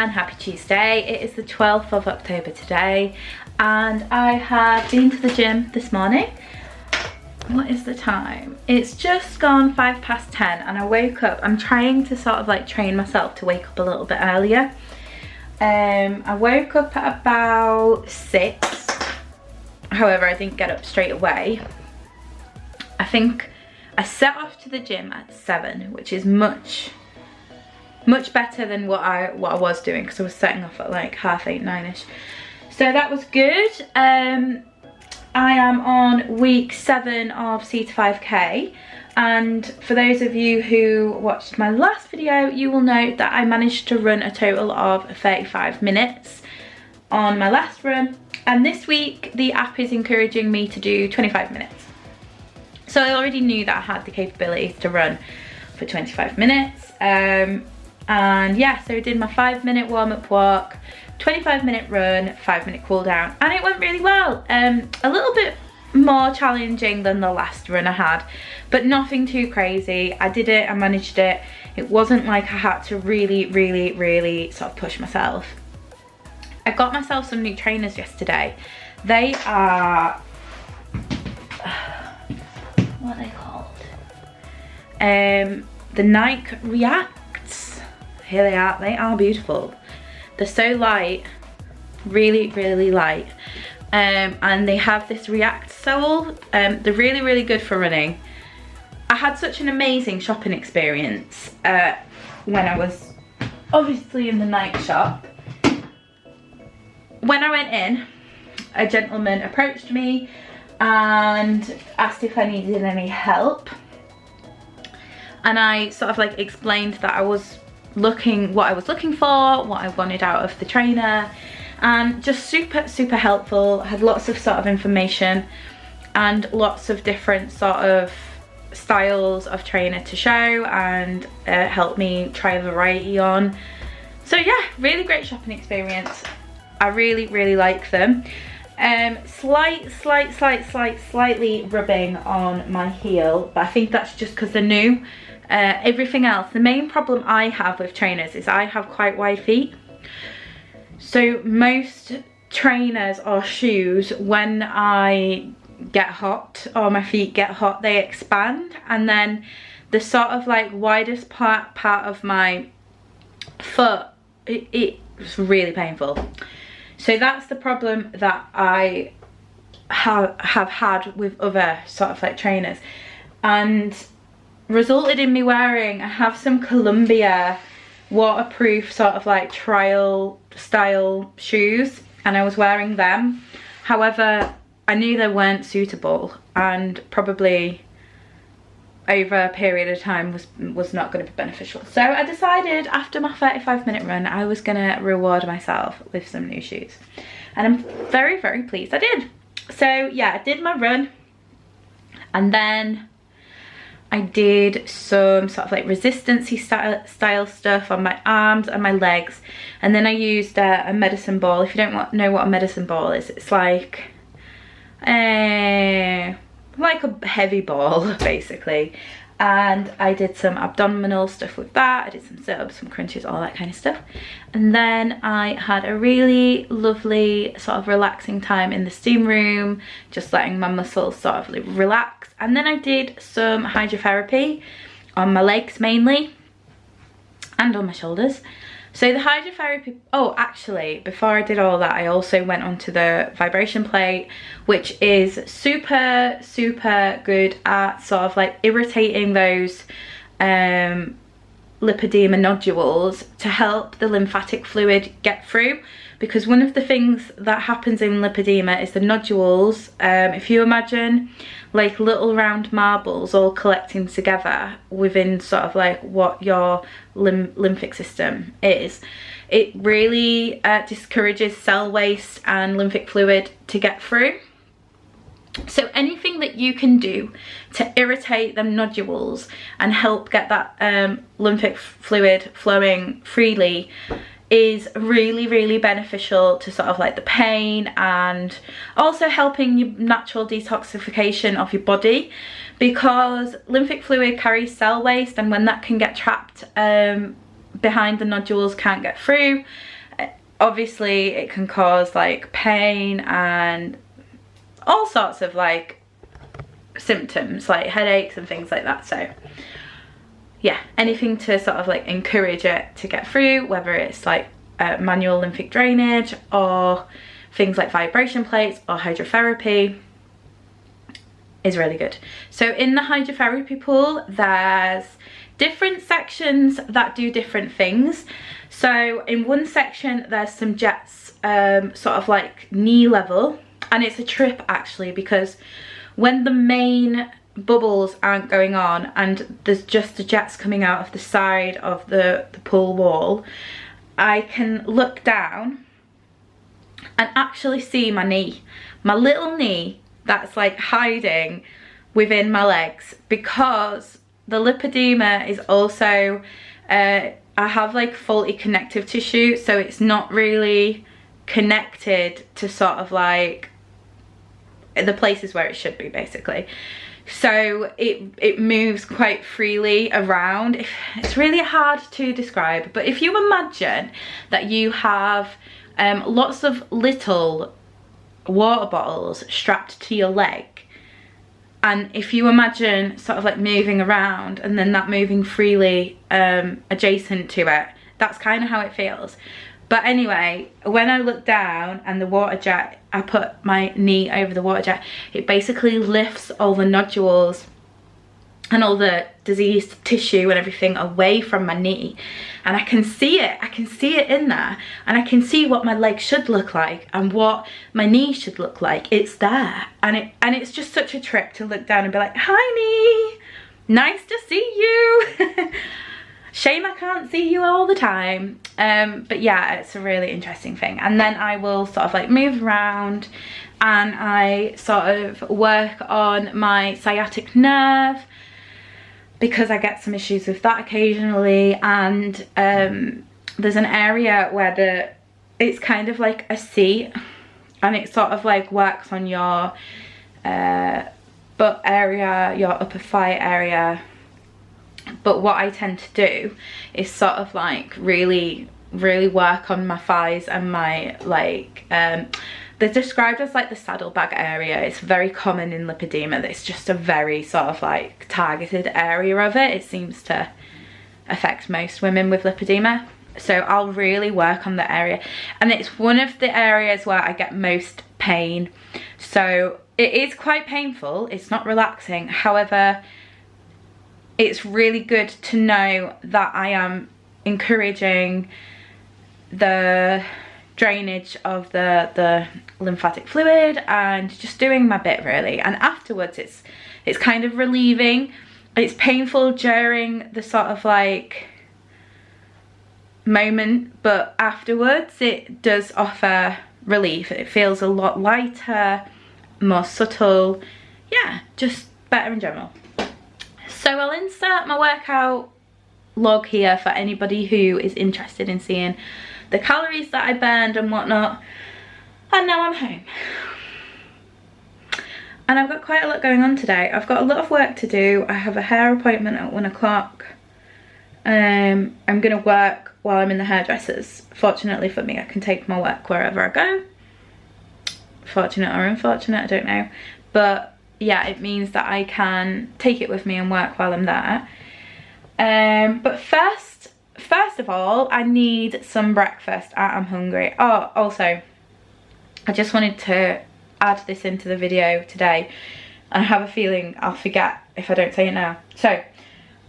and happy Tuesday. It is the 12th of October today and I have been to the gym this morning. What is the time? It's just gone 10:05 and I woke up. I'm trying to sort of like train myself to wake up a little bit earlier. I woke up at about 6. However, I didn't get up straight away. I think I set off to the gym at 7, which is much better than what I was doing, because I was setting off at like 8:30, 9ish. So that was good. I am on week 7 of C to 5K, and for those of you who watched my last video, you will know that I managed to run a total of 35 minutes on my last run, and this week the app is encouraging me to do 25 minutes. So I already knew that I had the capabilities to run for 25 minutes. And yeah, so I did my 5-minute warm-up walk, 25-minute run, 5-minute cool down, and it went really well. A little bit more challenging than the last run I had, but nothing too crazy. I did it, I managed it. It wasn't like I had to really sort of push myself. I got myself some new trainers yesterday. They are, what are they called? The Nike Reacts. Here they are. They are beautiful. They're so light, really light, and they have this React sole. They're really good for running. I had such an amazing shopping experience when I was obviously in the Nike shop. When I went in, a gentleman approached me and asked if I needed any help, and I sort of like explained that I was what I was looking for, what I wanted out of the trainer, and just super helpful. Had lots of sort of information and lots of different sort of styles of trainer to show, and helped me try a variety on. So yeah, really great shopping experience. I really like them. Slightly rubbing on my heel, but I think that's just because they're new. Everything else, the main problem I have with trainers is I have quite wide feet. So most trainers or shoes, when I get hot or my feet get hot, they expand, and then the sort of like widest part of my foot, it's really painful. So that's the problem that I have had with other sort of like trainers, and resulted in me wearing, I have some Columbia waterproof sort of like trial style shoes, and I was wearing them. However, I knew they weren't suitable, and probably over a period of time was not going to be beneficial. So I decided after my 35-minute run I was going to reward myself with some new shoes, and I'm very pleased I did. So yeah, I did my run, and then I did some sort of like resistance-y style stuff on my arms and my legs, and then I used a medicine ball. If you don't know what a medicine ball is, it's like a heavy ball basically, and I did some abdominal stuff with that. I did some sit-ups, some crunches, all that kind of stuff, and then I had a really lovely sort of relaxing time in the steam room, just letting my muscles sort of relax. And then I did some hydrotherapy on my legs mainly, and on my shoulders. So the hydrotherapy, oh actually, before I did all that, I also went onto the vibration plate, which is super good at sort of like irritating those lipedema nodules to help the lymphatic fluid get through. Because one of the things that happens in lipedema is the nodules, if you imagine like little round marbles all collecting together within sort of like what your lymphatic system is, it really discourages cell waste and lymphatic fluid to get through. So anything that you can do to irritate them nodules and help get that lymphatic fluid flowing freely is really beneficial to sort of like the pain, and also helping your natural detoxification of your body, because lymphatic fluid carries cell waste, and when that can get trapped behind the nodules, can't get through, obviously it can cause like pain and all sorts of like symptoms, like headaches and things like that. So yeah, anything to sort of like encourage it to get through, whether it's like manual lymphatic drainage or things like vibration plates or hydrotherapy, is really good. So in the hydrotherapy pool, there's different sections that do different things. So in one section there's some jets sort of like knee level, and it's a trip actually, because when the main bubbles aren't going on and there's just the jets coming out of the side of the pool wall, I can look down and actually see my knee, my little knee that's like hiding within my legs, because the lipedema is also I have like faulty connective tissue, so it's not really connected to sort of like the places where it should be, basically. So it moves quite freely around. It's really hard to describe, but if you imagine that you have lots of little water bottles strapped to your leg, and if you imagine sort of like moving around and then that moving freely adjacent to it, that's kind of how it feels. But anyway, when I look down and the water jet, I put my knee over the water jet, it basically lifts all the nodules and all the diseased tissue and everything away from my knee, and I can see it in there, and I can see what my leg should look like and what my knee should look like. It's there, and it's just such a trip to look down and be like, hi knee, nice to see you. Shame I can't see you all the time. But yeah, it's a really interesting thing. And then I will sort of like move around and I sort of work on my sciatic nerve, because I get some issues with that occasionally. And there's an area where it's kind of like a seat, and it sort of like works on your butt area, your upper thigh area. But what I tend to do is sort of like really work on my thighs and my like they're described as like the saddlebag area. It's very common in lipedema. It's just a very sort of like targeted area of it. It seems to affect most women with lipedema. So I'll really work on the area, and it's one of the areas where I get most pain. So it is quite painful, it's not relaxing. However, it's really good to know that I am encouraging the drainage of the lymphatic fluid and just doing my bit really. And afterwards it's kind of relieving. It's painful during the sort of like moment, but afterwards it does offer relief. It feels a lot lighter, more subtle, yeah, just better in general. So I'll insert my workout log here for anybody who is interested in seeing the calories that I burned and whatnot. And now I'm home. And I've got quite a lot going on today. I've got a lot of work to do. I have a hair appointment at 1 o'clock. I'm gonna work while I'm in the hairdressers. Fortunately for me, I can take my work wherever I go. Fortunate or unfortunate, I don't know. But yeah, it means that I can take it with me and work while I'm there. But first of all, I need some breakfast. I'm hungry. Oh, also, I just wanted to add this into the video today, and I have a feeling I'll forget if I don't say it now. So,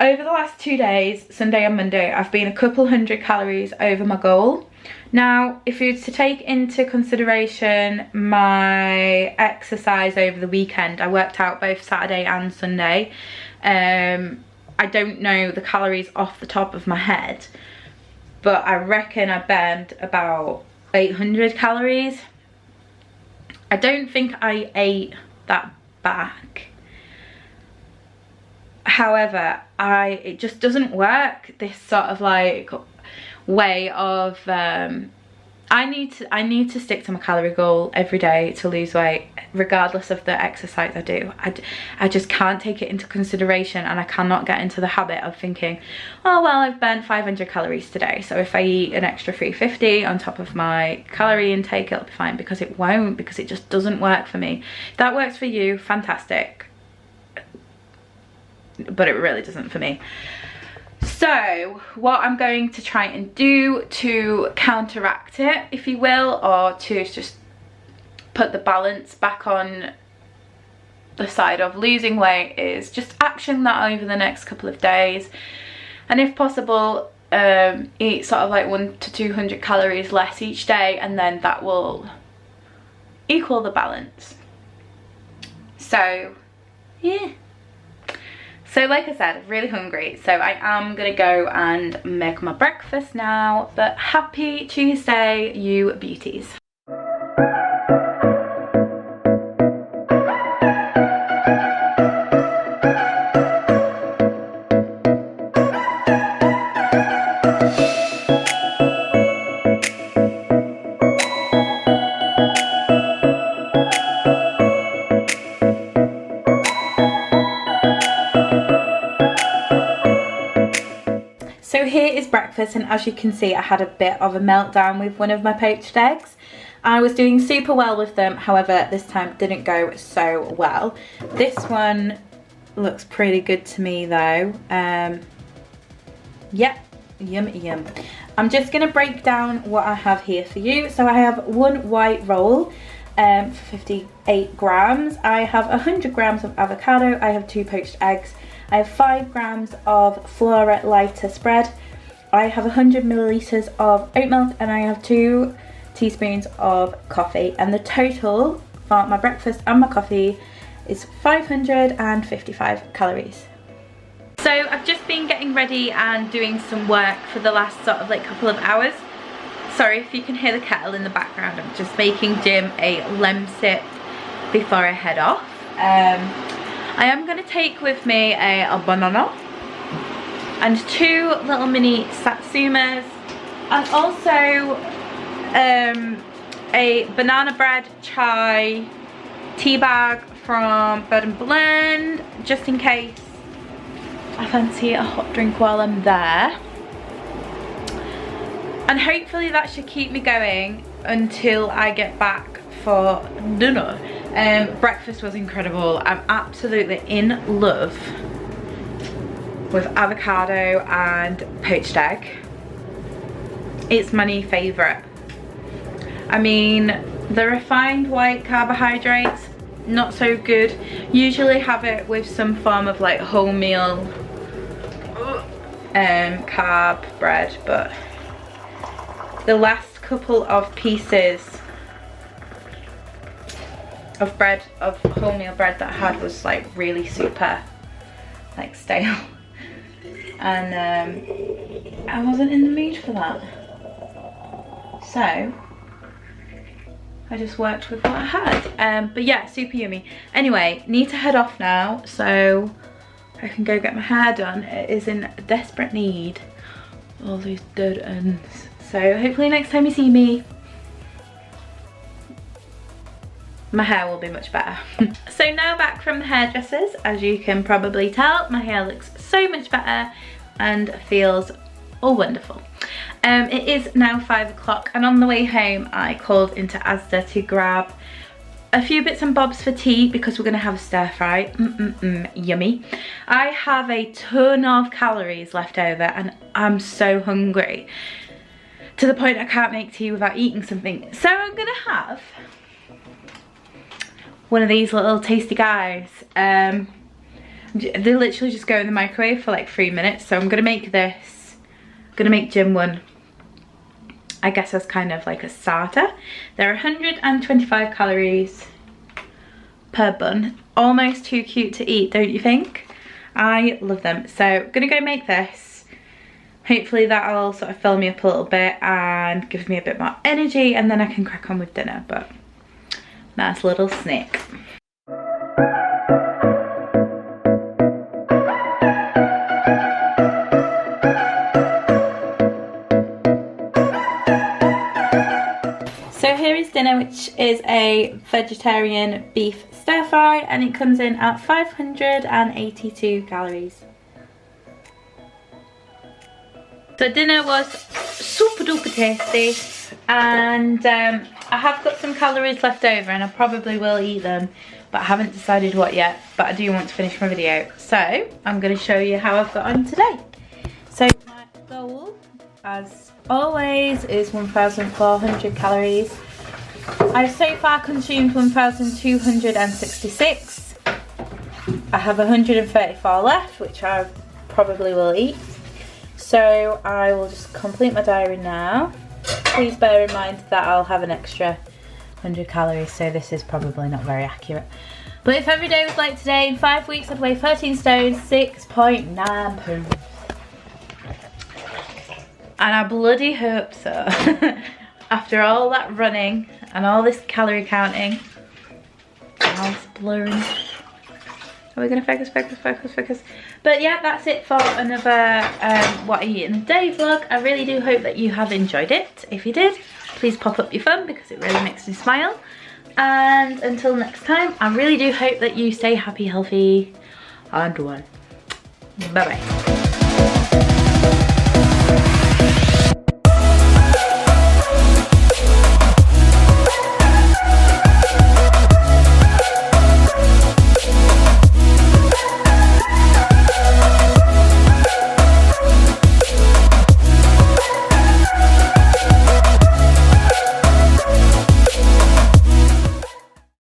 over the last 2 days, Sunday and Monday, I've been a couple hundred calories over my goal. Now, if you were to take into consideration my exercise over the weekend, I worked out both Saturday and Sunday. I don't know the calories off the top of my head, but I reckon I burned about 800 calories. I don't think I ate that back. However, it just doesn't work, this sort of like way of I need to stick to my calorie goal every day to lose weight, regardless of the exercise I do. I just can't take it into consideration, and I cannot get into the habit of thinking, oh well, I've burnt 500 calories today, so if I eat an extra 350 on top of my calorie intake, it'll be fine, because it won't, because it just doesn't work for me. If that works for you, fantastic, but it really doesn't for me. So what I'm going to try and do to counteract it, if you will, or to just put the balance back on the side of losing weight, is just action that over the next couple of days, and if possible eat sort of like 100 to 200 calories less each day, and then that will equal the balance. So yeah. So like I said, really hungry, so I am gonna go and make my breakfast now, but happy Tuesday, you beauties. So here is breakfast, and as you can see, I had a bit of a meltdown with one of my poached eggs. I was doing super well with them, however this time didn't go so well. This one looks pretty good to me though. Yep, yum. I'm just going to break down what I have here for you. So I have one white roll for 58 grams. I have 100 grams of avocado. I have 2 poached eggs. I have 5 grams of Flora Lighter spread. I have 100 milliliters of oat milk, and I have 2 teaspoons of coffee. And the total for my breakfast and my coffee is 555 calories. So I've just been getting ready and doing some work for the last sort of like couple of hours. Sorry if you can hear the kettle in the background. I'm just making Jim a lemsip before I head off. I am going to take with me a banana and 2 little mini satsumas, and also a banana bread chai tea bag from Bird and Blend, just in case I fancy a hot drink while I'm there. And hopefully that should keep me going until I get back for dinner. Breakfast was incredible. I'm absolutely in love with avocado and poached egg. It's my new favourite. I mean, the refined white carbohydrates, not so good. Usually have it with some form of like wholemeal carb bread, but the last couple of pieces of bread, of wholemeal bread that I had, was like really super like stale, and I wasn't in the mood for that, so I just worked with what I had. But yeah, super yummy. Anyway, need to head off now so I can go get my hair done. It is in desperate need of all these dead ends. So hopefully next time you see me, my hair will be much better. So now back from the hairdressers. As you can probably tell, my hair looks so much better and feels all wonderful. It is now 5 o'clock, and on the way home I called into Asda to grab a few bits and bobs for tea because we're going to have a stir fry. Yummy. I have a ton of calories left over and I'm so hungry, to the point I can't make tea without eating something. So I'm going to have one of these little tasty guys. They literally just go in the microwave for like 3 minutes. So I'm going to make this. I'm going to make Jim one, I guess, as kind of like a starter. They're 125 calories per bun. Almost too cute to eat, don't you think? I love them. So I'm going to go make this. Hopefully that'll sort of fill me up a little bit and give me a bit more energy, and then I can crack on with dinner. But nice little snack. dinner, which is a vegetarian beef stir fry, and it comes in at 582 calories. So dinner was super duper tasty, and I have got some calories left over and I probably will eat them, but I haven't decided what yet, but I do want to finish my video. So I'm going to show you how I've got on today. So my goal, as always, is 1,400 calories. I've so far consumed 1,266. I have 134 left, which I probably will eat. So I will just complete my diary now. Please bear in mind that I'll have an extra 100 calories, so this is probably not very accurate. But if every day was like today, in 5 weeks I'd weigh 13 stone, 6.9 pounds. And I bloody hope so. After all that running and all this calorie counting, and all this blurring. Are we gonna focus? But yeah, that's it for another what I eat in a day vlog. I really do hope that you have enjoyed it. If you did, please pop up your thumb because it really makes me smile. And until next time, I really do hope that you stay happy, healthy, and well. Bye bye.